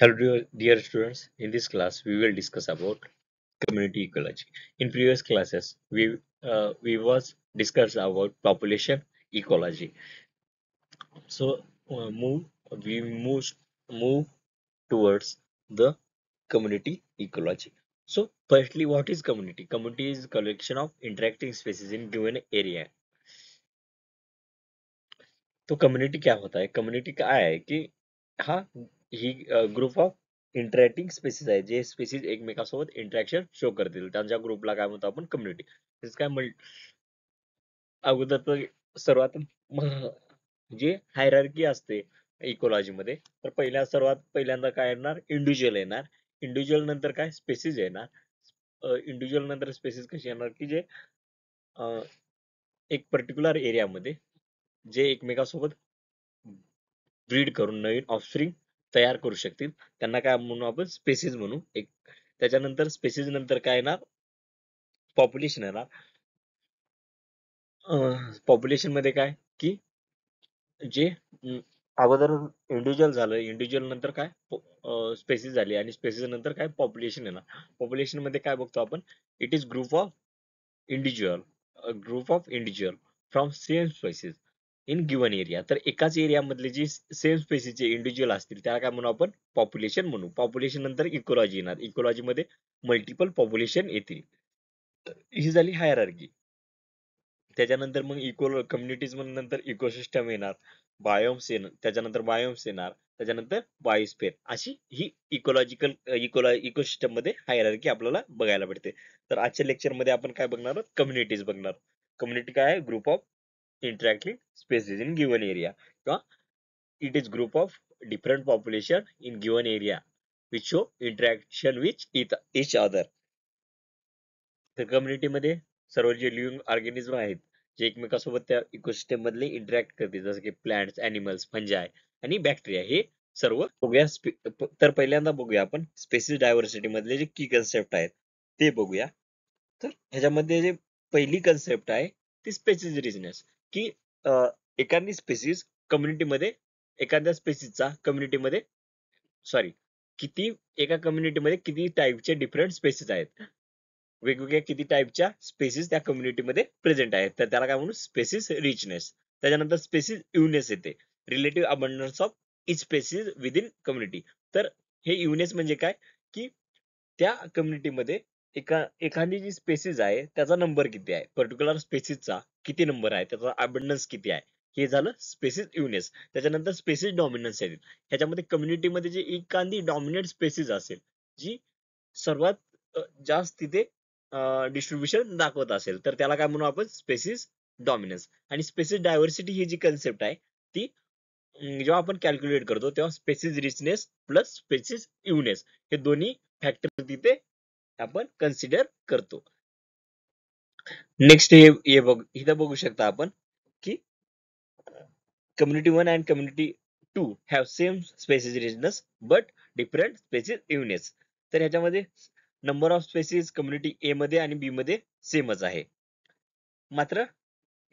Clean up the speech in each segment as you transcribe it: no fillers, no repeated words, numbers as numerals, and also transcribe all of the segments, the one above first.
Hello, dear students. In this class, we will discuss about community ecology. In previous classes, we was discussed about population ecology. So we move towards the community ecology. So firstly, what is community? Community is collection of interacting species in given area. तो community क्या होता है? Community काय आहे की हा ही group of interacting species आहे जे स्पेसीज एकमेकांसोबत इंटरॅक्शन शो करतील त्यांच्या ग्रुपला काय म्हणतो आपण कम्युनिटी. काय अगोदर तर सर्वात जे हायरार्की असते इकोलॉजी मध्ये तर सर्वात पहिल्यांदा काय येणार इंडिव्हिज्युअल येणार. इंडिव्हिज्युअल नंतर काय स्पेसीज येणार. इंडिव्हिज्युअल नंतर स्पेसीज कशी येणार की जे अ, एक पर्टिक्युलर एरियामध्ये जे एकमेकांसोबत ब्रीड करून नवीन ऑफस्प्रिंग तयार करू शकतील त्यांना काय म्हणू आपण स्पेसीज म्हणू. एक त्याच्यानंतर स्पेसीज नंतर काय येणार पॉप्युलेशन येणार. पॉप्युलेशन मध्ये काय की जे अगोदर इंडिव्हिज्युअल झालं इंडिव्हिज्युअल नंतर काय स्पेसीज झाली आणि स्पेसीज नंतर काय पॉप्युलेशन येणार. पॉप्युलेशन मध्ये काय बघतो आपण it is group of individual from same species in given area. तर एकाच एरिया मधले जे सेम स्पेसीचे इंडिव्हिज्युअल असतील त्याला काय म्हणू आपण पॉप्युलेशन म्हणू. पॉप्युलेशन नंतर इकोलॉजी येणार. इकोलॉजी मध्ये मल्टिपल पॉप्युलेशन येतील. ही झाली हायरार्की. त्याच्यानंतर मग कम्युनिटीज नंतर इकोसिस्टम येणार. त्याच्यानंतर बायोम्स येणार. त्याच्यानंतर बायोस्फिअर. अशी ही इकोसिस्टम मध्ये हायरार्की आपल्याला बघायला भेटते. तर आजच्या लेक्चर मध्ये आपण काय बघणार आहोत कम्युनिटीज बघणार. कम्युनिटी काय आहे group of interacting species in given area किंवा it is group of different population in given area which show interaction with each other. तर कम्युनिटीमध्ये सर्व जे लिव्हिंग ऑर्गॅनिझम आहेत जे एकमेकांसोबत त्या इकोसिस्टम मधले इंटरॅक्ट करतील जसं की प्लांट्स अॅनिमल्स फंजाय आणि बॅक्टेरिया हे सर्व बघूया. तर पहिल्यांदा बघूया आपण स्पेसिस डायव्हर्सिटी मधले जे की कन्सेप्ट आहेत ते बघूया. तर ह्याच्यामध्ये जे पहिली कन्सेप्ट आहे ती स्पेसिस रिजनेस की एखादी स्पेसिस कम्युनिटीमध्ये एखाद्या स्पेसिसचा कम्युनिटीमध्ये सॉरी किती एका कम्युनिटीमध्ये किती टाईपचे डिफरंट स्पेसिस आहेत. वेगवेगळ्या किती टाईपच्या स्पेसिस त्या कम्युनिटीमध्ये प्रेझेंट आहेत तर त्याला काय म्हणू स्पेसिस रिचनेस. त्याच्यानंतर स्पेसिस युनेस येते relative abundance of each species within community. तर हे युनेस म्हणजे काय की त्या कम्युनिटीमध्ये एखादी जी स्पेसिस आहे त्याचा नंबर किती आहे पर्टिक्युलर स्पेसिसचा किती नंबर आहे त्याचा अबंडन्स किती आहे हे झालं स्पेसिस युनेस. त्याच्यानंतर स्पेसिस डॉमिनन्स येतील. ह्याच्यामध्ये कम्युनिटीमध्ये जी एखादी डॉमिनेट स्पेसिस असेल जी सर्वात जास्त तिथे डिस्ट्रीब्युशन दाखवत असेल तर त्याला काय म्हणू आपण स्पेसिस डॉमिनन्स. आणि स्पेसिस डायव्हर्सिटी ही जी कन्सेप्ट आहे ती जेव्हा आपण कॅल्क्युलेट करतो तेव्हा स्पेसिस रिचनेस प्लस स्पेसिस युनेस हे दोन्ही फॅक्टर तिथे आपण कन्सिडर करतो. नेक्स्ट हे इथं बघू शकता आपण की community 1 and community 2 have same species richness but different species evenness. तर ह्याच्यामध्ये number of species community A मध्ये आणि बी मध्ये सेमच आहे. मात्र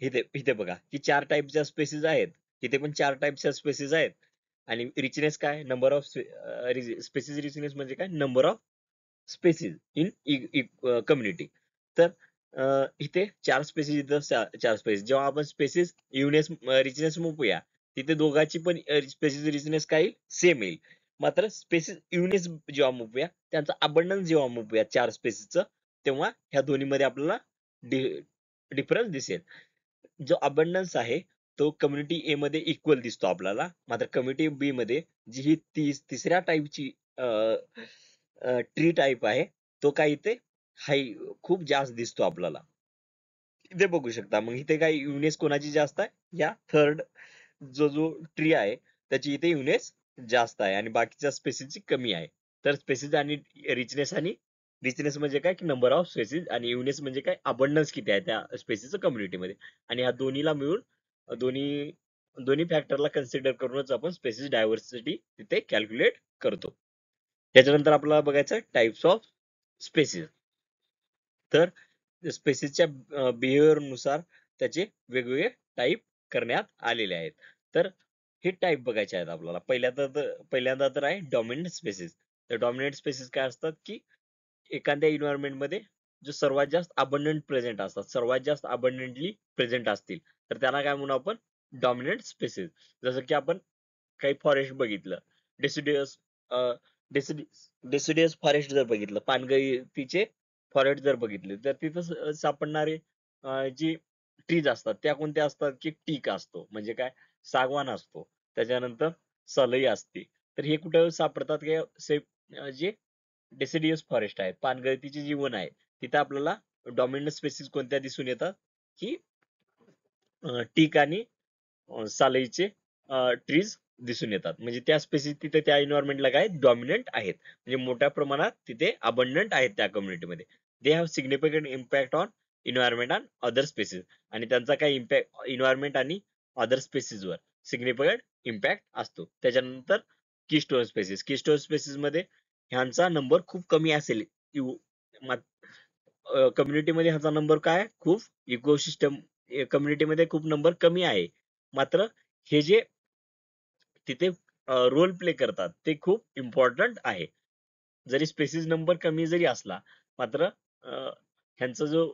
इथे इथे बघा की 4 टाईपच्या स्पेसिस आहेत. इथे पण 4 टाईपच्या स्पेसिस आहेत. आणि रिचनेस काय नंबर ऑफ स्पेसिस रिचनेस म्हणजे काय number of species in community. तर इथे 4 स्पेसिस इथं 4 स्पेसिस जेव्हा आपण स्पेसिस युनेस रिचनेस मोपूया तिथे दोघांची पण स्पेसिस रिचनेस काय येईल सेम येईल. मात्र स्पेसिस युनेस जेव्हा मोपूया त्यांचा अबंडन्स जेव्हा मोपूया 4 स्पेसिसचं तेव्हा ह्या दोन्हीमध्ये आपल्याला डिफरन्स दिसेल. जो अबंडन्स आहे तो कम्युनिटी ए मध्ये इक्वल दिसतो आपल्याला. मात्र कम्युनिटी बी मध्ये जी ही तिसऱ्या टाईपची ट्री टाईप आहे तो काय इथे हाय खूप जास्त दिसतो आपल्याला. इथे बघू शकता मग इथे काय युनेस कोणाची जास्त आहे या थर्ड जो ट्री आहे त्याची इथे युनेस जास्त आहे आणि बाकीच्या स्पेसिसची कमी आहे. तर स्पेसिस आणि रिचनेस म्हणजे काय की नंबर ऑफ स्पेसिस आणि युनेस म्हणजे काय अबंडन्स किती आहे त्या स्पेसिसच्या कम्युनिटीमध्ये. आणि ह्या दोन्हीला मिळून दोन्ही दोन्ही फॅक्टरला कन्सिडर करूनच आपण स्पेसिस डायव्हर्सिटी तिथे कॅल्क्युलेट करतो. त्याच्यानंतर आपल्याला बघायचं टाइप्स ऑफ स्पेसिस. तर स्पेसिसच्या बिहेवियर नुसार त्याचे वेगवेगळे टाईप करण्यात आलेले आहेत. तर हे टाईप बघायचे आहेत आपल्याला. पहिल्यांदा तर आहे डॉमिनंट स्पेसिस. तर डॉमिनंट स्पेसिस काय असतात, की एखाद्या environment मध्ये जो सर्वात जास्त अबंडंट प्रेझेंट असतात, सर्वात जास्त अबंडंटली प्रेझेंट असतील, तर त्यांना काय म्हणू आपण? Dominant species. जसं की आपण काही फॉरेस्ट बघितलं, डेसिडियस डेसिडियस फॉरेस्ट जर बघितलं, पानगळीचे फॉरेस्ट जर बघितले, तर तिथं सापडणारे जी ट्रीज असतात त्या कोणत्या असतात, की टीक असतो म्हणजे काय, सागवान असतो, त्याच्यानंतर सलई असते. तर हे कुठं सापडतात, की जे डेसिडियस फॉरेस्ट आहे, पानगळतीचे जीवन आहे, तिथं आपल्याला डॉमिनंट स्पेसिस कोणत्या दिसून येतात, की टीक आणि सालईचे ट्रीज दिसून येतात. म्हणजे त्या स्पेसिस तिथे त्या एन्व्हायरमेंटला काय डॉमिनंट आहेत, म्हणजे मोठ्या प्रमाणात तिथे अबंडंट आहेत त्या कम्युनिटीमध्ये. They have significant impact on environment and other species. आणि त्यांचा काय इम्पॅक्ट एन्व्हायरमेंट आणि अदर स्पेसिसवर सिग्निफिकंट इम्पॅक्ट असतो. त्याच्यानंतर कीस्टोन स्पेसिस. कीस्टोन स्पेसिस मध्ये ह्यांचा नंबर खूप कमी असेल. कम्युनिटीमध्ये ह्याचा नंबर काय खूप, इकोसिस्टम कम्युनिटीमध्ये खूप नंबर कमी आहे. मात्र हे जे तिथे रोल प्ले करतात ते खूप इम्पॉर्टंट आहे. जरी स्पेसिस नंबर कमी जरी असला, मात्र ह्यांचा जो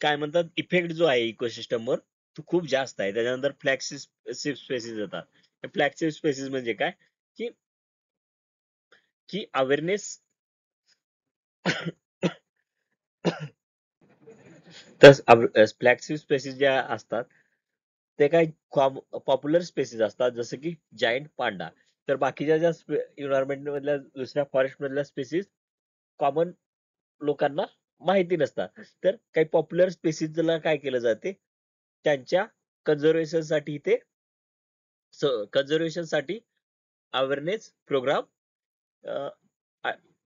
काय म्हणतात इफेक्ट जो आहे इकोसिस्टमवर तो खूप जास्त आहे. त्याच्यानंतर फ्लॅगशिप स्पेसिस येतात. फ्लॅगशिप स्पेसिस म्हणजे काय, की की अवेअरनेस तर फ्लॅगशिप स्पेसिस ज्या असतात ते काही पॉप्युलर स्पेसिस असतात, जसं की जायंट पांडा. तर बाकीच्या ज्या एन्व्हायरमेंट मधल्या दुसऱ्या फॉरेस्ट मधल्या स्पेसिस कॉमन लोकांना माहिती नसतात. तर काही पॉप्युलर स्पेसिसला काय केलं जाते, त्यांच्या कन्झर्वेशन साठी ते कन्झर्वेशन साठी अवेअरनेस प्रोग्राम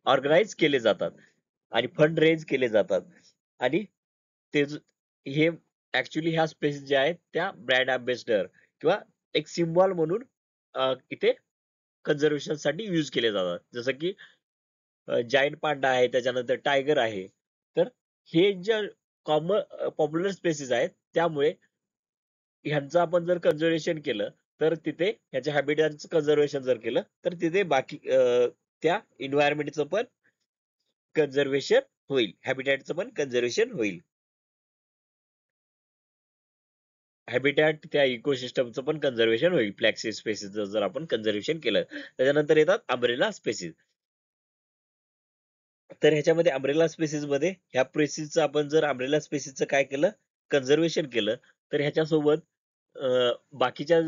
ऑर्गनाईज केले जातात आणि फंड रेज केले जातात. आणि ते हे ऍक्च्युली ह्या स्पेस ज्या आहेत त्या ब्रँड अँबॅसेडर किंवा एक सिम्बॉल म्हणून इथे कन्झर्वेशन साठी यूज केले जातात. जसं की जायंट पांडा आहे, त्याच्यानंतर टायगर आहे. तर हे जे कॉमन पॉप्युलर स्पेसिस आहेत, त्यामुळे ह्यांचं आपण जर कन्झर्वेशन केलं, तर तिथे ह्याच्या हॅबिटॅटचं कन्झर्वेशन जर केलं, तर तिथे बाकी त्या एन्व्हायरमेंटचं पण कन्झर्वेशन होईल, हॅबिटॅटचं पण कन्झर्वेशन होईल. हॅबिटॅट त्या इकोसिस्टमचं पण कन्झर्वेशन होईल, फ्लॅगशिप स्पेसिस जर आपण कन्झर्वेशन केलं. त्याच्यानंतर येतात अम्ब्रेला स्पेसिस. तर ह्याच्यामध्ये अम्ब्रेला स्पेसिस मध्ये ह्या स्पेसिसचं आपण जर अम्ब्रेला स्पेसिसचं काय केलं, कन्झर्वेशन केलं, तर ह्याच्यासोबत बाकीच्या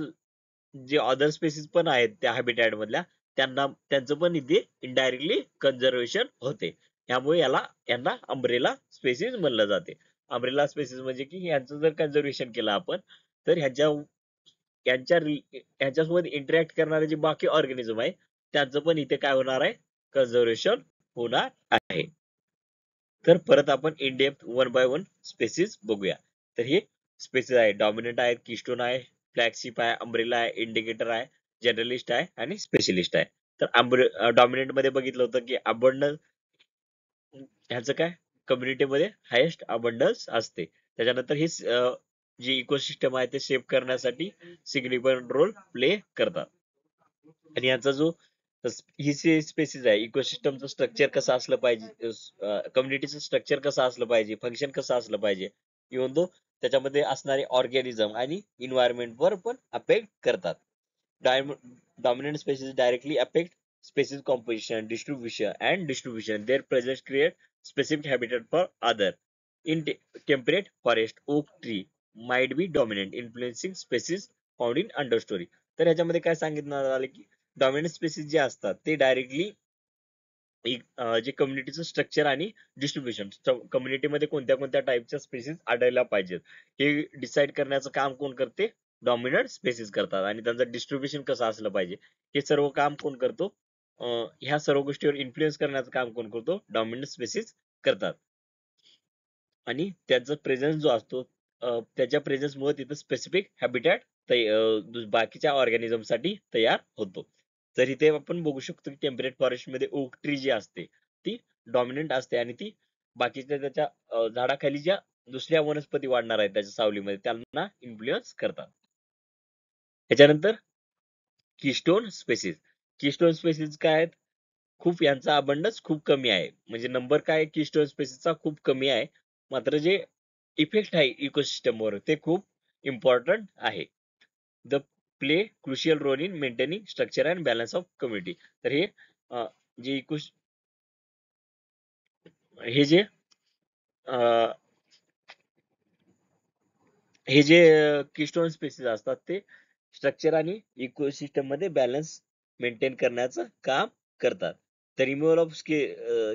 जे अदर स्पेसिस पण आहेत त्या हॅबिटॅट मधल्या, त्यांचं पण इथे इनडायरेक्टली कन्झर्वेशन होते. त्यामुळे यांना अम्ब्रेला स्पेसिस म्हणलं जाते. अम्ब्रेला स्पेसिस म्हणजे की यांचं जर कन्झर्वेशन केलं आपण, तर ह्यांच्यासोबत इंटरॅक्ट करणारे जे बाकी ऑर्गॅनिझम आहे, त्यांचं पण इथे काय होणार आहे, कन्झर्वेशन होणार आहे. तर परत आपण in depth one by one spaces बघूया. तर हे स्पेसिस आहे, डॉमिनंट आहे, कीस्टोन आहे, फ्लॅगशिप आहे, अम्ब्रेला आहे, इंडिकेटर आहे, जनरलिस्ट आहे आणि स्पेशलिस्ट आहे. तर डॉमिनंट मध्ये बघितलं होतं की अबंडन्स, ह्याचं काय कम्युनिटीमध्ये हायेस्ट अबंडन्स असते. त्याच्यानंतर ही जी इकोसिस्टम आहे ते सेव्ह करण्यासाठी सिग्निफिकंट रोल प्ले करतात. आणि याचा जो ही स्पेसिस आहे, इकोसिस्टमचं स्ट्रक्चर कसं असलं पाहिजे, कम्युनिटीचं स्ट्रक्चर कसं असलं पाहिजे, फंक्शन कसं असलं पाहिजे, इव्हन दो त्याच्यामध्ये असणारे ऑर्गॅनिझम आणि इन्व्हायरमेंट वर पण अफेक्ट करतात. Dominant species directly affect species composition, distribution. Their presence create specific habitat for other. In temperate forest, oak tree might be dominant, influencing species found in understory. तर ह्याच्यामध्ये काय सांगितलं आलं की डॉमिनंट स्पेसिस जे असतात ते डायरेक्टली जे कम्युनिटीचं स्ट्रक्चर आणि डिस्ट्रीब्युशन, कम्युनिटीमध्ये कोणत्या कोणत्या टाईपच्या स्पेसिस आढळल्या पाहिजेत हे डिसाईड करण्याचं काम कोण करते, डॉमिनंट स्पेसिस करतात. आणि त्यांचं डिस्ट्रीब्युशन कसं असलं पाहिजे हे सर्व काम कोण करतो, ह्या सर्व गोष्टीवर इन्फ्लुएन्स करण्याचं काम कोण करतो, डॉमिनंट स्पेसिस करतात. आणि त्यांचा प्रेझेन्स जो असतो, त्याच्या प्रेझेन्स मुळे तिथे स्पेसिफिक हॅबिटॅट बाकीच्या ऑर्गॅनिझम साठी तयार होतो. तर इथे आपण बघू शकतो की टेम्परेट फॉरेस्ट मध्ये ओक ट्री जी असते ती डॉमिनंट असते, आणि ती बाकीच्या त्याच्या झाडाखाली ज्या दुसऱ्या वनस्पती वाढणार आहेत त्याच्या सावलीमध्ये त्यांना इन्फ्लुएन्स करतात. त्याच्यानंतर कीस्टोन स्पेसिस. कीस्टोन स्पेसिस काय आहेत? खूप यांचा अबंडन्स खूप कमी आहे. म्हणजे नंबर काय कीस्टोन स्पेसिसचा खूप कमी आहे. मात्र जे इफेक्ट आहे इकोसिस्टमवर ते खूप इम्पॉर्टंट आहे. They play crucial role in maintaining structure and balance of community. तर हे जे हे जे हे जे कीस्टोन स्पेसिस असतात ते स्ट्रक्चर आणि इकोसिस्टम मध्ये बॅलन्स मेंटेन करण्याचं काम करतात. The removal of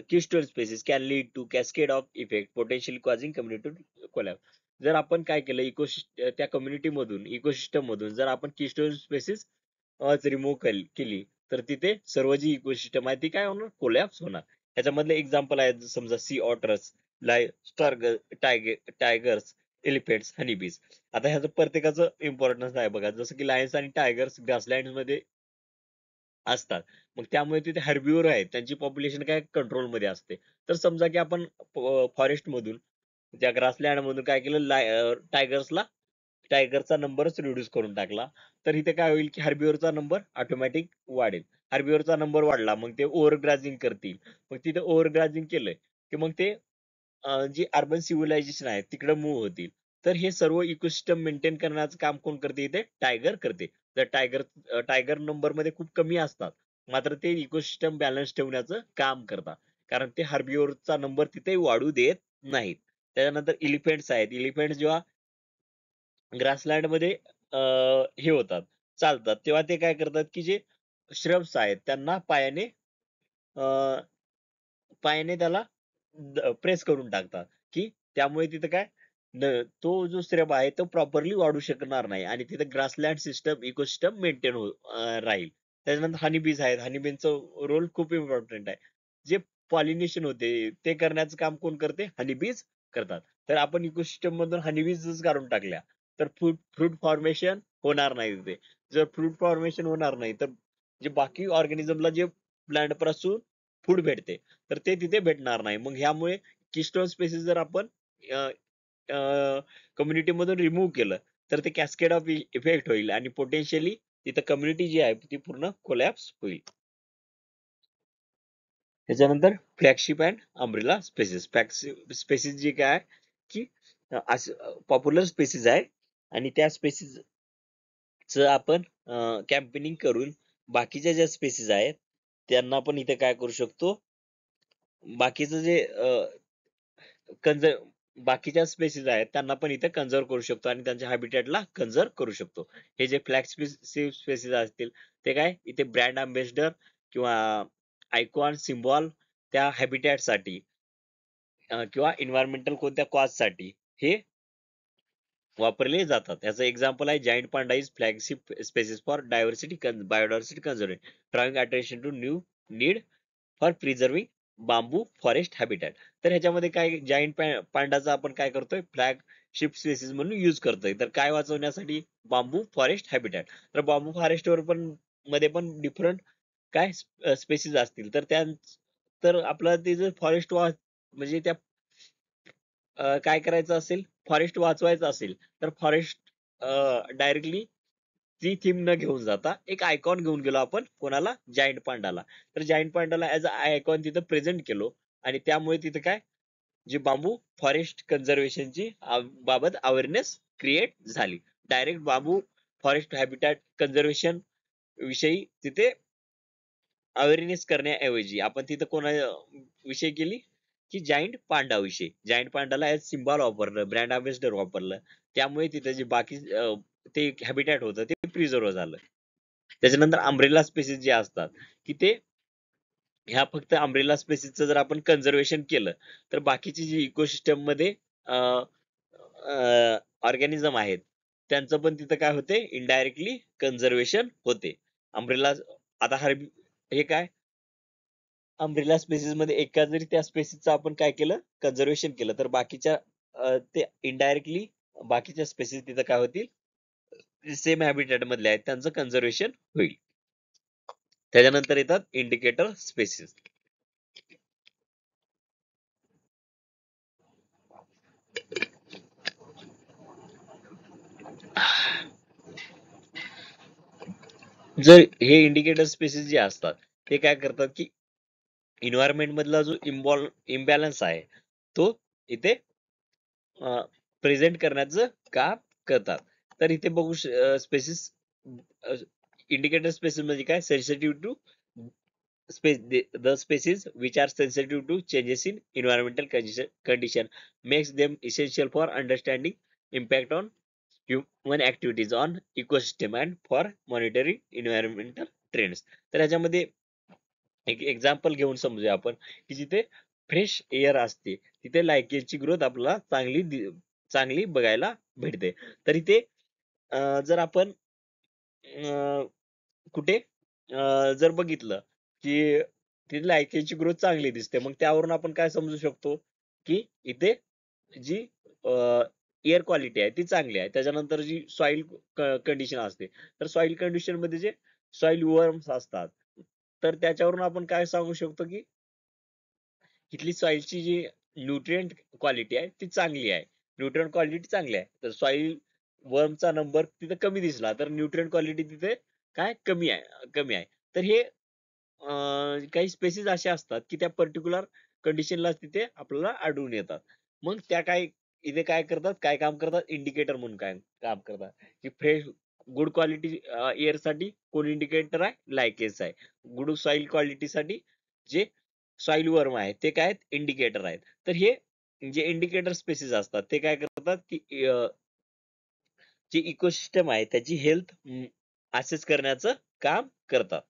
keystone species can lead to cascade of effect potentially causing community collapse. जर आपण काय केलं त्या कम्युनिटी मधून इकोसिस्टम मधून जर आपण कीस्टोन स्पेसिस रिमूव्ह केली तर तिथे सर्व जी इकोसिस्टम आहे ती काय होणार? कोलॅप्स होणार. ह्याच्यामधले एक्झाम्पल आहेत समजा sea otters, tigers, elephants, honeybees. आता ह्याचं प्रत्येकाचं इम्पॉर्टन्स आहे बघा. जसं की लायन्स आणि टायगर्स ग्रासलँड मध्ये असतात. मग त्यामुळे तिथे हर्बिव्हर आहेत. त्यांची पॉप्युलेशन काय कंट्रोल मध्ये असते. तर समजा की आपण फॉरेस्ट मधून त्या ग्रासलँड मधून काय केलं टायगरचा नंबरच रिड्यूस करून टाकला. तर इथे काय होईल की हर्बिव्हरचा नंबर ऑटोमॅटिक वाढेल. हर्बिव्हरचा नंबर वाढला मग ते ओव्हर ग्राझिंग करतील. मग तिथे ओव्हर ग्राझिंग केलंय की मग ते जी अर्बन सिव्हिलायझेशन आहे तिकडे मूव्ह होतील. तर हे सर्व इकोसिस्टम मेंटेन करण्याचं काम कोण करते? इथे टायगर करते. तर टायगर नंबर मध्ये खूप कमी असतात. मात्र ते इकोसिस्टम बॅलन्स ठेवण्याचं काम करतात. कारण ते हर्बिव्हरचा नंबर तिथे वाढू देत नाहीत. त्याच्यानंतर इलिफंट्स आहेत. इलिफंट जेव्हा ग्रासलँड मध्ये हे होतात, चालतात, तेव्हा ते काय करतात की जे श्रब्स आहेत त्यांना पायाने त्याला प्रेस करून टाकतात, की त्यामुळे तिथं काय तो जो स्त्रब आहे तो प्रॉपरली वाढू शकणार नाही आणि तिथे ग्रासलँड इकोसिस्टम मेंटेन राहील. त्याच्यानंतर हनीबीज आहेत. हनीबीजचं रोल खूप इम्पॉर्टंट आहे. जे पॉलिनेशन होते ते करण्याचं काम कोण करते? हनीबीज करतात. तर आपण इकोसिस्टम मधून हनीबीज काढून टाकल्या तर फ्रूट फॉर्मेशन होणार नाही तिथे. जर फ्रूट फॉर्मेशन होणार नाही तर जे बाकी ऑर्गॅनिझमला जे प्लांट पासून फूड भेटते तर ते तिथे भेटणार नाही. मग ह्यामुळे किस्टोन स्पेसिस जर आपण कम्युनिटी मधून रिमूव्ह केलं तर ते कॅस्केड ऑफ इफेक्ट होईल आणि पोटेन्शियली तिथं कम्युनिटी जी आहे ती पूर्ण कोलॅप्स होईल. त्याच्यानंतर flagship and umbrella species. Species जी काय आहे की पॉप्युलर स्पेसिस आहे आणि त्या स्पेसिस आपण कॅम्पेनिंग करून बाकीच्या ज्या स्पेसिस आहेत त्यांना पण इथे काय करू शकतो? बाकीचं जे कंजर बाकीच्या स्पेसिस आहेत त्यांना पण इथे कन्झर्व करू शकतो आणि त्यांच्या हॅबिटॅटला कन्झर्व करू शकतो. हे जे फ्लॅग स्पेसिस असतील ते काय इथे ब्रँड अँबॅसेडर किंवा आयकॉन सिम्बॉल त्या हॅबिटॅट साठी किंवा एन्व्हायरमेंटल कोणत्या कॉज साठी हे वापरले जातात. याचं एक्झाम्पल आहे giant panda is flagship species for biodiversity conservation drawing attention to new need for preserving bamboo forest habitat. तर ह्याच्यामध्ये काय जायंट पांडाचा आपण काय करतोय? फ्लॅगशिप स्पेसिस म्हणून यूज करतोय. तर काय वाचवण्यासाठी? बांबू फॉरेस्ट हॅबिटॅट. तर बांबू फॉरेस्ट वर पण मध्ये पण डिफरंट काय स्पेसिस असतील तर तर आपल्याला ते जर फॉरेस्ट म्हणजे त्या काय करायचं असेल? फॉरेस्ट वाचवायचं असेल तर फॉरेस्ट डायरेक्टली ती थीम न घेऊन जाता एक आयकॉन घेऊन गेलो आपण कोणाला? जायंट पांडाला. तर जायंट पांडाला ऍज अ आयकॉन तिथं प्रेझेंट केलो आणि त्यामुळे तिथे काय जी बांबू फॉरेस्ट कन्झर्वेशनची बाबत अवेअरनेस क्रिएट झाली. डायरेक्ट बांबू फॉरेस्ट हॅबिटॅट कन्झर्वेशन विषयी तिथे अवेअरनेस करण्याऐवजी आपण तिथं कोणा विषय केली की जायंट पांडा विषयी. जायंट पांडाला ऍज सिम्बॉल वापरलं, ब्रँड अँबॅसेडर वापरलं. त्यामुळे तिथे जे बाकी ते हॅबिटॅट होतं ते प्रिझर्व झालं. त्याच्यानंतर अम्ब्रेला स्पेसिस जे असतात की ते ह्या फक्त अम्ब्रेला स्पेसिसचं जर आपण कन्झर्वेशन केलं तर बाकीची जी इकोसिस्टम मध्ये ऑर्गॅनिझम आहेत त्यांचं पण तिथं काय होते? इनडायरेक्टली कन्झर्वेशन होते. अम्ब्रेला आता हे काय अम्ब्रेला स्पेसिस मध्ये एका जरी त्या स्पेसिसचं आपण काय केलं? कन्झर्वेशन केलं तर बाकीच्या ते इनडायरेक्टली बाकीच्या स्पेसिस तिथं काय होतील? सेम हॅबिटॅट मधले आहेत त्यांचं कन्झर्वेशन होईल. त्याच्यानंतर येतात इंडिकेटर स्पेसिस. जर हे इंडिकेटर स्पेसिस जे असतात ते काय करतात की इन्व्हायरमेंट मधला जो इम्बॅलन्स आहे तो इथे प्रेझेंट करण्याचं काम करतात. तर इथे बघू स्पेसिस इंडिकेटर स्पेसिस म्हणजे काय sensitive to space the species which are sensitive to changes in environmental condition makes them essential for understanding impact on human activities on ecosystem and for monitoring environmental trends. तर ह्याच्यामध्ये एक example घेऊन समजूया आपण की जिथे फ्रेश एअर असते तिथे लायकेची ग्रोथ आपल्याला चांगली बघायला भेटते. तर इथे जर आपण कुठे जर बघितलं की तिथे लायकीची ग्रोथ चांगली दिसते, मग त्यावरून आपण काय समजू शकतो की इथे जी एअर क्वालिटी आहे ती चांगली आहे. त्याच्यानंतर जी सॉइल कंडिशन असते, तर सॉइल कंडिशन मध्ये जे सॉइल वर्म्स असतात, तर त्याच्यावरून आपण काय सांगू शकतो की इथली सॉइलची जी न्यूट्रिएंट क्वालिटी आहे ती चांगली आहे. न्यूट्रिएंट क्वालिटी चांगली आहे. तर सॉइल वर्मचा नंबर तिथे कमी दिसला तर न्यूट्रिएंट क्वालिटी तिथे काय कमी आहे. तर हे काही स्पेसिस असे असतात की त्या पर्टिक्युलर कंडिशनला तिथे आपल्याला आढळून येतात. मग त्या काय इथे काय करतात, काय काम करतात, इंडिकेटर म्हणून काय काम करतात की फ्रेश गुड क्वालिटी एअर साठी कोण इंडिकेटर आहे, लायकेस आहे. गुड सॉइल क्वालिटीसाठी जे सॉइल वर्म आहे ते काय आहेत, इंडिकेटर आहेत. तर हे जे इंडिकेटर स्पेसिस असतात ते काय करतात की जे इकोसिस्टम आहे त्याची हेल्थ असेस करण्याचं काम करतात.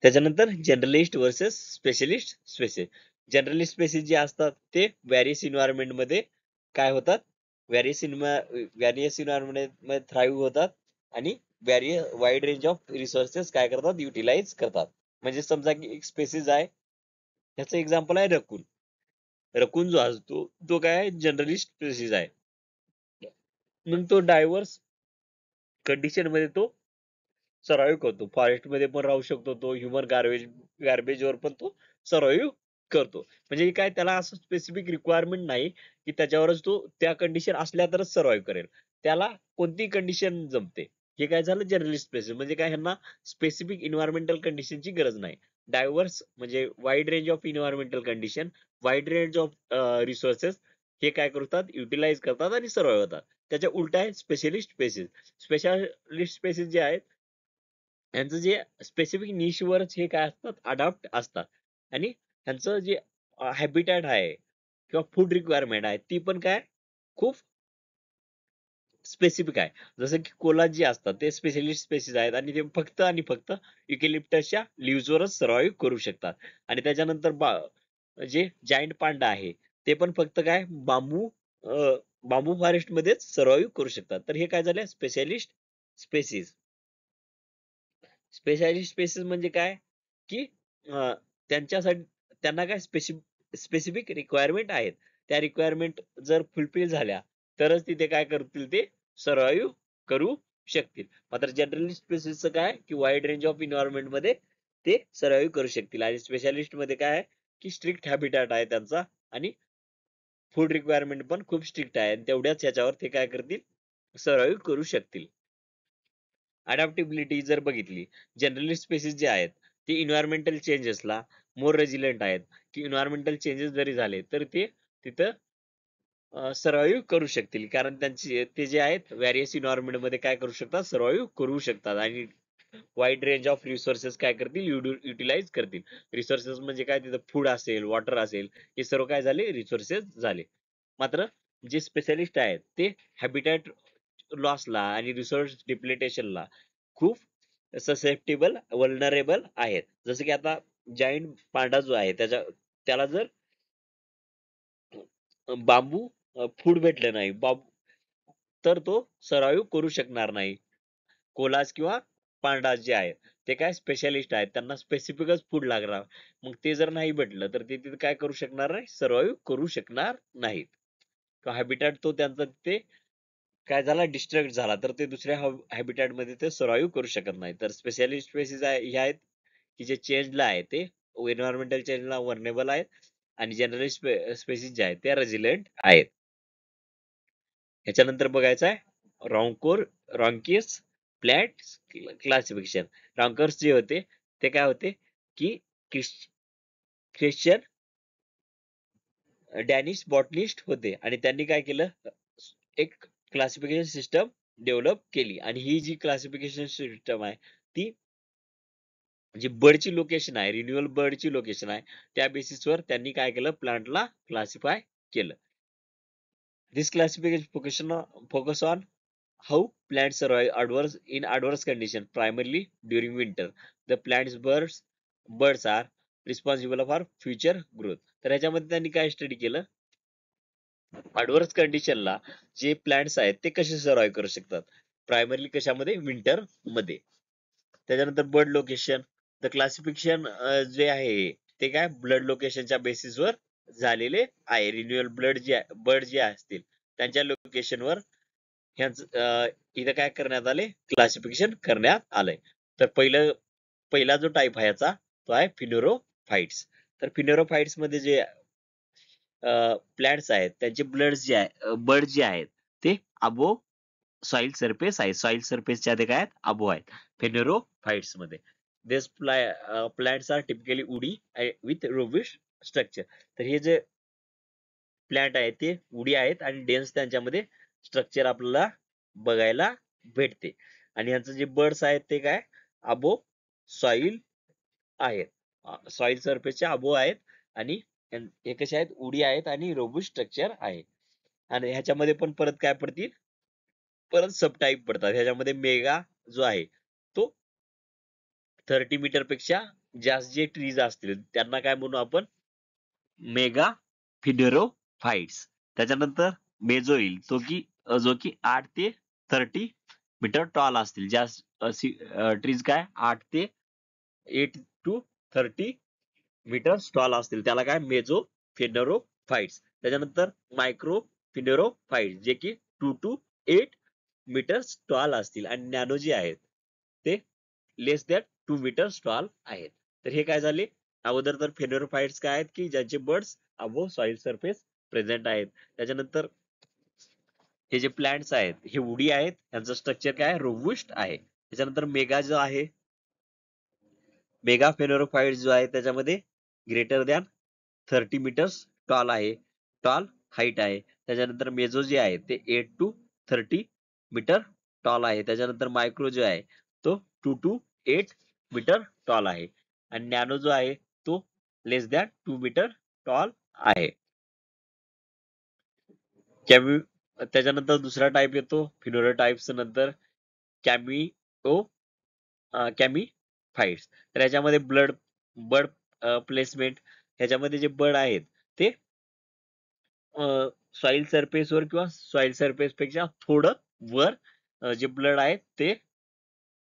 त्याच्यानंतर generalist versus specialist species. Generalist species जे असतात ते व्हॅरियस इन्व्हायरमेंट मध्ये काय होतात, व्हॅरियस इन्व्हायरमेंट मध्ये थ्राईव्ह होतात आणि वाईड रेंज ऑफ रिसोर्सेस काय करतात, युटिलाइज करतात. म्हणजे समजा की एक स्पेसिस आहे, त्याचं एक्झाम्पल आहे रकून. रकून जो असतो तो काय जनरलिस्ट स्पेसिस आहे. मग तो डायव्हर्स कंडिशन मध्ये तो सर्वाइव्ह करतो. फॉरेस्ट मध्ये पण राहू शकतो तो, ह्युमन गार्बेज वर पण तो सर्वाइव्ह करतो. म्हणजे काय त्याला असं स्पेसिफिक रिक्वायरमेंट नाही की त्याच्यावरच तो त्या कंडिशन असल्या तरच सर्वाइव्ह करेल. त्याला कोणती कंडिशन जमते. हे काय झालं जनरलिस्ट स्पेसिस. म्हणजे काय ह्यांना स्पेसिफिक इन्व्हायरमेंटल कंडिशनची गरज नाही. डायव्हर्स म्हणजे wide range of environmental condition, wide range of resources हे काय करतात, युटिलाइज करतात आणि सर्वाइव्ह होतात. त्याच्या उलट आहे स्पेशलिस्ट स्पेसिस. स्पेशालिस्ट स्पेसिस जे आहेत यांचं जे स्पेसिफिक निशवरच हे काय असतात, अडॉप्ट असतात आणि त्यांचं जे हॅबिटॅट आहे किंवा फूड रिक्वायरमेंट आहे ती पण काय खूप स्पेसिफिक आहे. जसं की कोलाज जे असतात ते स्पेशलिस्ट स्पेसिस आहेत आणि ते फक्त आणि फक्त युकेलिप्टसच्या लिव्हजवरच सर्वाइव्ह करू शकतात. आणि त्याच्यानंतर जे जायंट पांडा आहे ते पण फक्त काय बांबू फॉरेस्ट मध्येच सर्वाइव्ह करू शकतात. तर हे काय झाले स्पेशलिस्ट स्पेसिस. स्पेशालिस्ट स्पेसिस म्हणजे काय की त्यांच्यासाठी त्यांना काय स्पेसिफिक रिक्वायरमेंट आहेत. त्या रिक्वायरमेंट जर फुलफिल झाल्या तरच तिथे काय करतील, ते सर्वाइव्ह करू शकतील. मात्र जनरलिस्ट स्पेसिसचं काय की वाईड रेंज ऑफ इन्व्हायरमेंट मध्ये ते सर्वाइव्ह करू शकतील. आणि स्पेशालिस्ट मध्ये काय आहे की स्ट्रिक्ट हॅबिटॅट आहे त्यांचा आणि फूड रिक्वायरमेंट पण खूप स्ट्रिक्ट आहे आणि तेवढ्याच ह्याच्यावर ते काय करतील, सर्वाइव्ह करू शकतील. अडॅप्टिबिलिटी जर बघितली, जनरलिस्ट स्पेसिस जे आहेत ते इन्व्हायरमेंटल चेंजेसला मोर रेजिलेंट आहेत, की इन्व्हायरमेंटल चेंजेस जरी झाले तर ते तिथं सर्वाइव्ह करू शकतील. कारण त्यांची ते जे आहेत व्हॅरियस इन्व्हायरमेंट मध्ये काय करू शकतात, सर्वाइव्ह करू शकतात आणि वाईड रेंज ऑफ रिसोर्सेस काय करतील, युटिलाइज करतील. रिसोर्सेस म्हणजे काय, तिथं फूड असेल, वॉटर असेल, हे सर्व काय झाले, रिसोर्सेस झाले. मात्र जे स्पेशलिस्ट आहेत ते हॅबिटॅट लॉसला आणि रिसोर्स डिप्लिटेशनला खूप ससेप्टेबल वल्नरेबल आहेत. जसं की आता जायंट पांडा जो आहे त्याला जर बांबू फूड भेटलं नाही, तर तो सर्वाइव्ह करू शकणार नाही. कोलाज किंवा पांडा जे आहेत ते काय स्पेशलिस्ट आहेत, त्यांना स्पेसिफिकच फूड लागणार. मग ते जर नाही भेटलं तर ते तिथे काय करू शकणार नाही, सर्वाइव्ह करू शकणार नाहीत. हॅबिटॅट तो त्यांचा तिथे काय झाला, डिस्ट्रॅक्ट झाला तर ते दुसऱ्या हॅबिटॅट मध्ये ते सर्वाइव्ह करू शकत नाही. तर स्पेशलिस्ट स्पेसिस हे आहेत की जे चेंजला आहे ते एन्व्हायरमेंटल चेंजला वर्नेबल आहेत आणि जनरल स्पेसिस जे आहेत ते रेझिलियंट आहेत. ह्याच्यानंतर बघायचं आहे रॉन्कोर रॉन्कियस प्लॅन्ट क्लासिफिकेशन. रॉन्कर्स जे होते ते काय होते की ख्रिश्चन डॅनिश बॉटनिस्ट होते आणि त्यांनी काय केलं, एक क्लासिफिकेशन सिस्टम डेव्हलप केली. आणि ही जी क्लासिफिकेशन सिस्टम आहे ती जी बर्डची लोकेशन आहे, रिन्युअल बर्डची लोकेशन आहे, त्या बेसिसवर त्यांनी काय केलं, प्लांटला क्लासिफाय केलं. दिस classification focus on how plants survive in adverse condition, primarily during winter. The plants birds are responsible for future growth. तर ह्याच्यामध्ये त्यांनी काय स्टडी केलं, ऍडव्हर्स कंडिशनला जे प्लांट्स आहेत ते कसे सर्व्हाइव्ह करू शकतात, प्रायमरली कशामध्ये, विंटर मध्ये. त्याच्यानंतर बर्ड लोकेशन. द क्लासिफिकेशन जे आहे ते काय ब्लड लोकेशनच्या बेसिसवर झालेले आहे. रिन्युअल बर्ड जे असतील त्यांच्या लोकेशनवर इथं काय करण्यात आले, क्लासिफिकेशन करण्यात आलंय. तर पहिला जो टाईप आहे याचा तो आहे फिनोरोफाइट्स. तर फिनोरोफाइट्स मध्ये जे प्लॅन्ट्स आहेत त्यांचे बर्ड जे आहेत ते अबो सॉइल सरफेस आहे. सॉइल सरफेसच्या ते काय आहेत, अबो आहेत फेनेरोफाइट्स मध्ये. दिस प्लॅन्ट्स आर टिपिकली उडी विथ रोबिस्ट स्ट्रक्चर. तर हे जे प्लॅन्ट आहेत ते उडी आहेत आणि डेन्स त्यांच्यामध्ये स्ट्रक्चर आपल्याला बघायला भेटते. आणि यांचं जे बर्ड्स आहेत ते काय अबो सॉइल आहेत, सॉइल सरफेसच्या अबो आहेत. आणि हे कसे आहेत, उडी आहेत आणि रोबस्ट स्ट्रक्चर आहे. आणि ह्याच्यामध्ये पण परत काय पडतील, परत सब टाईप पडतात. ह्याच्यामध्ये मेगा जो आहे तो 30 मीटर पेक्षा जास्त जे ट्रीज असतील त्यांना काय म्हणू आपण, मेगा फिडेरोफाइट्स. त्याच्यानंतर मेजोईल जो की 8 ते 30 मीटर टॉल असतील. जास्त ट्रीज काय 8 ते 30 मीटर टॉल असतील त्याला काय मेजो फिनेरोफाइट्स. त्याच्यानंतर मायक्रो फिनेरोफाइट्स जे की 2 to 8 मीटर्स टॉल असतील. आणि नॅनो जे आहेत ते लेस दॅन 2 मीटर्स टॉल आहेत. तर हे काय झाले, अगोदर तर फेनोरोफाइट्स काय आहेत की ज्यांचे बर्ड्स अबो सॉइल सरफेस प्रेझेंट आहेत. त्याच्यानंतर हे जे प्लांट्स आहेत हे उडी आहेत, यांचं स्ट्रक्चर काय रोबुस्ट आहे. त्याच्यानंतर मेगा जो आहे, मेगा फेनोरोफाइट जो आहे त्याच्यामध्ये ग्रेटर दॅन 30 मीटर्स टॉल आहे, टॉल हाईट आहे. त्याच्यानंतर मेजो जे आहे ते 8 to 30 मीटर टॉल आहे. त्याच्यानंतर मायक्रो जो आहे तो 2 to 8 मीटर टॉल आहे. आणि नॅनो जो आहे तो लेस दॅन 2 मीटर टॉल आहे. कॅम्यू त्याच्यानंतर दुसरा टाईप येतो फिनोटाइप्स नंतर कॅमिओ कॅमिफाइट्स. तर याच्यामध्ये बर्ड प्लेसमेंट, ह्याच्यामध्ये जे बर्ड आहेत ते सॉइल सरफेसवर किंवा सॉइल सरफेस पेक्षा थोडं वर जे ब्लड आहे ते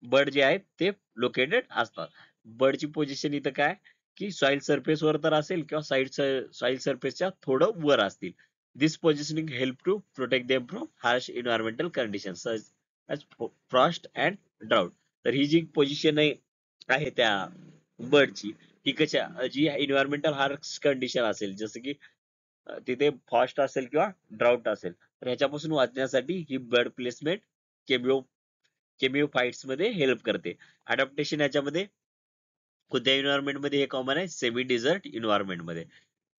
बर्ड जे आहेत ते लोकेटेड असतात. बर्डची पोझिशन इथं काय की सॉइल सरफेसवर तर असेल किंवा सॉइल सरफेसच्या थोडं वर असतील. This positioning help to protect them from harsh environmental condition as frost and drought. तर ही जी पोझिशन आहे त्या बर्डची, ही कशा जी एन्व्हायरमेंटल हार्श कंडिशन असेल जसं की तिथे फॉस्ट असेल किंवा ड्राउट असेल तर ह्याच्यापासून वाचण्यासाठी ही बर्ड प्लेसमेंट केमिओफाइट्स मध्ये हेल्प करते. अडॅप्टेशन याच्यामध्ये कोणत्या एन्व्हायरमेंट मध्ये हे कॉमन आहे, सेमी डिझर्ट एन्व्हायरमेंट मध्ये.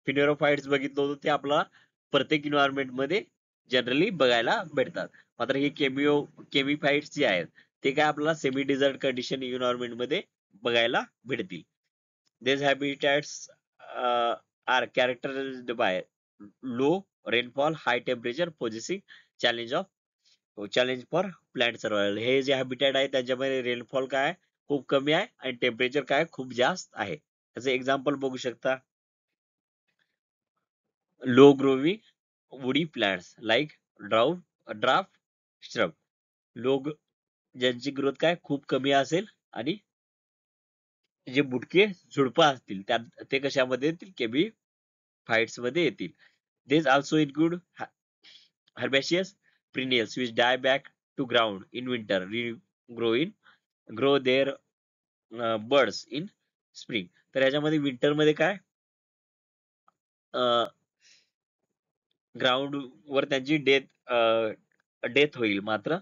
फिनेरोफाइट्स बघितलं होतं ते आपला प्रत्येक एन्व्हायरमेंट मध्ये जनरली बघायला भेटतात. मात्र हे केमिफाइट्स जे आहेत ते काय आपल्याला सेमी डिझर्ट कंडिशन एन्व्हायरमेंट मध्ये बघायला भेटतील. These habitats are characterized by low rainfall, high temperature, posing challenge for plant survival. हे जे हॅबिटॅट आहे त्याच्यामध्ये रेनफॉल काय आहे, खूप कमी आहे आणि टेम्परेचर काय खूप जास्त आहे. त्याचं एक्झाम्पल बघू शकता, low growing woody plants like draft shrub. Low ज्यांची ग्रोथ काय खूप कमी असेल आणि जे बुटके झुडपं असतील ते कशामध्ये येतील, केबी फाइट्स मध्ये येतील. These also include herbaceous perennials which die back to ground in winter, grow their buds in spring. तर याच्यामध्ये विंटर मध्ये काय ग्राउंड वर त्यांची डेथ होईल, मात्र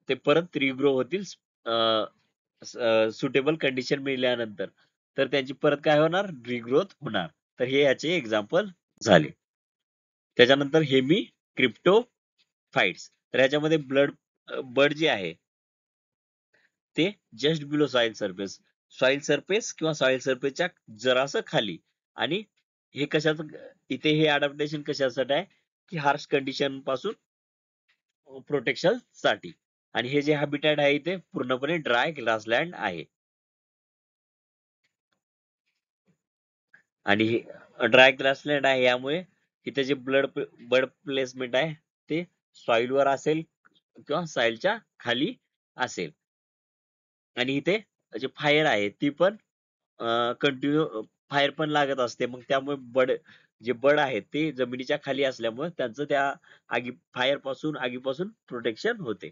ते परत रिग्रो होतील सुटेबल कंडिशन मिळाल्यानंतर. तर त्यांची परत काय होणार, रिग्रोथ होणार. तर हे याचे एक्झाम्पल झाले. त्याच्यानंतर हेमी क्रिप्टोफाइट्स. तर याच्यामध्ये बड जे आहे ते जस्ट बिलो सॉइल सरफेस किंवा सॉइल सरफेसच्या जरासं खाली. आणि हे कशाचं, इथे हे अडॅप्टेशन कशासाठी आहे की हार्श कंडिशन पासून प्रोटेक्शन साठी. आणि हे जे हॅबिटॅट आहे इथे पूर्णपणे ड्राय ग्रासलँड आहे. आणि ड्राय ग्रासलँड आहे यामुळे इथे जे बर्ड प्लेसमेंट आहे ते सॉइल वर असेल किंवा सॉइलच्या खाली असेल. आणि इथे जे फायर आहे ती पण कंटिन्यू फायर पण लागत असते. मग त्यामुळे जे बड आहेत ते जमिनीच्या खाली असल्यामुळे त्यांचं त्या आगीपासून प्रोटेक्शन होते.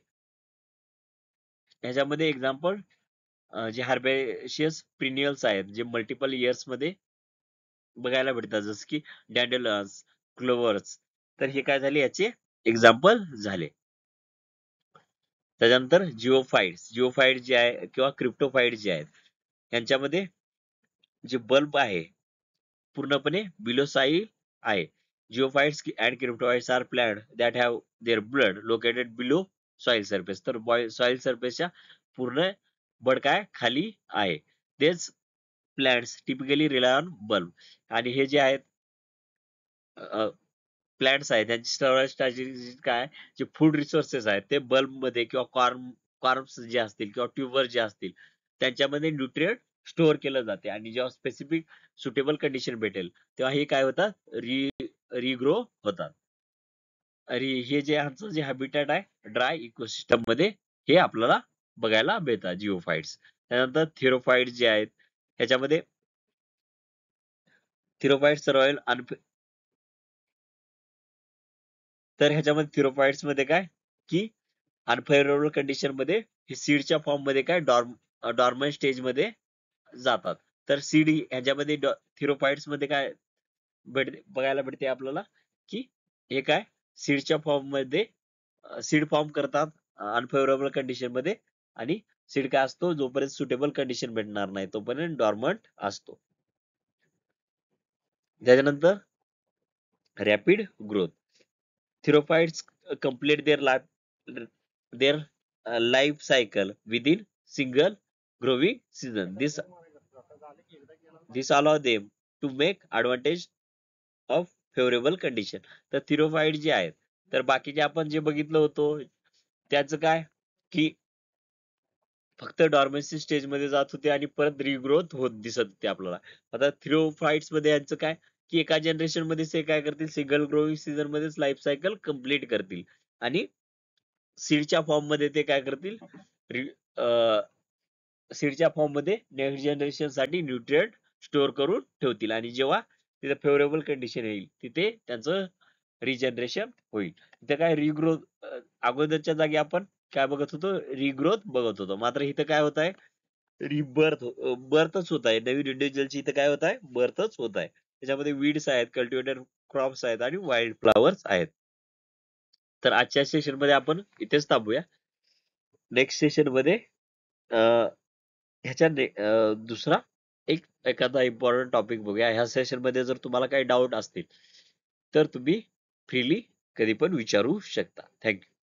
ह्याच्यामध्ये एक्झाम्पल जे हर्बेशियस प्रिनियल्स आहेत जे मल्टिपल इयर्स मध्ये बघायला भेटतात, जसं की डॅन्डेलन्स, क्लोवर्स. तर हे काय झाले, याचे एक्झाम्पल झाले. त्याच्यानंतर जिओफाइट जे आहे किंवा क्रिप्टोफाइट जे आहेत यांच्यामध्ये जे बल्ब आहे पूर्णपणे बिलो साईल आहे. Geophytes and cryptophytes are plant that have their bud located below soil surface. तर सॉइल सरफेसच्या पूर्ण बड काय खाली आहे. तेच plants typically rely on bulb. आणि हे जे आहेत प्लांट्स आहेत त्यांची स्टोरेज स्ट्रॅटेजी काय, जे फूड रिसोर्सेस आहेत ते बल्ब मध्ये किंवा कॉर्म्स जे असतील किंवा ट्यूबर जे असतील त्यांच्यामध्ये न्यूट्रिएंट स्टोअर केलं जाते. आणि जेव्हा स्पेसिफिक सुटेबल कंडिशन भेटेल तेव्हा हे काय होतात, रिग्रो होतात. आणि हे जे आमचं जे हॅबिटॅट आहे ड्राय इकोसिस्टम मध्ये हे आपल्याला बघायला मिळतात जिओफाइट्स. त्यानंतर थिरोफाइट जे आहेत ह्याच्यामध्ये थिरोफाइट्स रॉयल तर ह्याच्यामध्ये थिरोफाइट्स मध्ये काय की अनफेवरेबल कंडिशन मध्ये हे सीडच्या फॉर्म मध्ये काय डॉर्मन स्टेज मध्ये जातात. तर सीड ह्याच्यामध्ये थिरोफाइट्स मध्ये काय बघायला भेटते आपल्याला की हे काय सीडच्या फॉर्म मध्ये सीड फॉर्म करतात अनफेवरेबल कंडिशन मध्ये. आणि सीड काय असतो, जोपर्यंत सुटेबल कंडिशन भेटणार नाही तोपर्यंत डॉर्मंट असतो. त्याच्यानंतर rapid growth. Therophytes complete their life cycle within single growing season. This allow them to make advantage of favorable condition. तर थिरोफाइट जे आहेत तर बाकीचे आपण जे बघितलं होतो त्याचं काय की फक्त डॉर्मन्सी स्टेज मध्ये जात होते आणि परत रिग्रोथ होत दिसत होते आपल्याला. आता थिरोफाइट्स मध्ये यांचं काय की एका जनरेशन मध्ये ते काय करतील, सिंगल ग्रोविंग सीझन मध्येच लाईफ सायकल कम्प्लीट करतील. आणि सीडच्या फॉर्म मध्ये ते काय करतील, सीडच्या फॉर्म मध्ये नेक्स्ट जनरेशन साठी न्यूट्रिएंट स्टोअर करून ठेवतील. आणि जेव्हा तिथे फेवरेबल कंडिशन येईल तिथे त्यांचं रिजनरेशन होईल. तिथे काय रिग्रोथ, अगोदरच्या जागी आपण काय बघत होतो, रिग्रोथ बघत होतो. मात्र इथं काय होत आहे, बर्थच होत आहे. नवीन इंडिव्हिज्युअलची इथं काय होत आहे, बर्थच होत आहे. त्याच्यामध्ये वीड्स आहेत, कल्टिवेटेड क्रॉप्स आहेत आणि वाईल्ड फ्लॉवर्स आहेत. तर आजच्या सेशन मध्ये आपण इथेच थांबूया. नेक्स्ट सेशन मध्ये ह्याच्या दुसरा एखादा इम्पॉर्टंट टॉपिक बघूया. ह्या सेशन मध्ये जर तुम्हाला काही डाऊट असतील तर तुम्ही फ्रीली कधी पण विचारू शकता. थँक्यू.